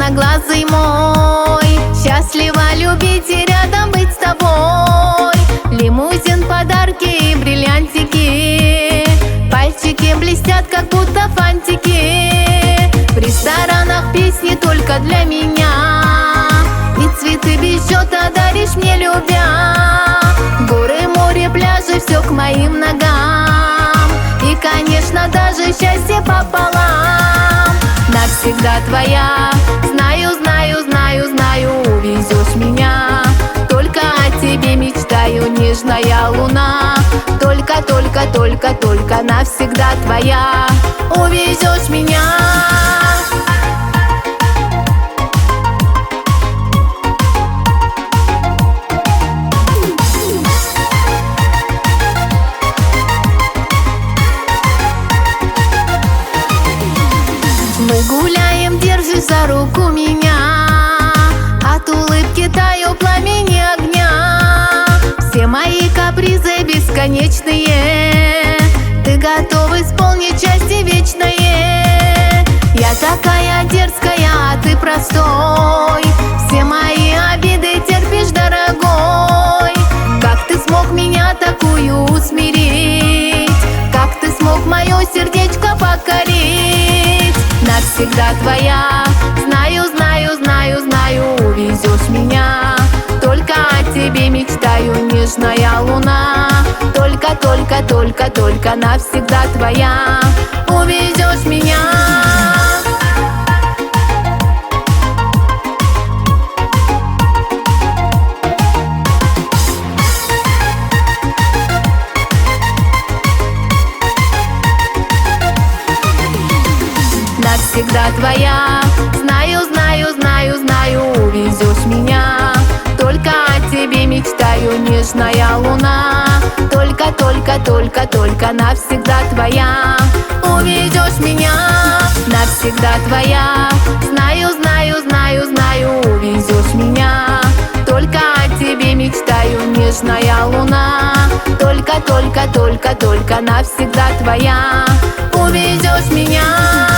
черноглазый мой. Счастливо любить и рядом быть с тобой. Лимузин, подарки и бриллиантики, пальчики блестят, как будто фантики. В ресторанах песни только для меня, и цветы без счета даришь мне, любя. Горы, море, пляжи, все к моим ногам, и, конечно, даже счастье пополам. Навсегда твоя, знаю, знаю, знаю, знаю, увезешь меня. Только о тебе мечтаю, нежная луна. Только, только, только, только навсегда твоя, увезешь меня. Мы гуляем, держишь за руку меня, от улыбки таю пламени огня. Все мои капризы бесконечные ты готов исполнить счастье вечное. Я такая дерзкая, а ты простой, все мои обиды терпишь, дорогой. Как ты смог меня такую усмирить? Как ты смог мое сердечко покорить? Навсегда твоя, знаю, знаю, знаю, знаю, увезешь меня. Только о тебе мечтаю, нежная луна. Только, только, только, только навсегда твоя, увезешь меня. Навсегда твоя, знаю, знаю, знаю, знаю, увезешь меня. Только о тебе мечтаю, нежная луна. Только, только, только, только навсегда твоя, увезешь меня. Навсегда твоя, знаю, знаю, знаю, знаю, увезешь меня. Только о тебе мечтаю, нежная луна. Только, только, только, только навсегда твоя, увезешь меня.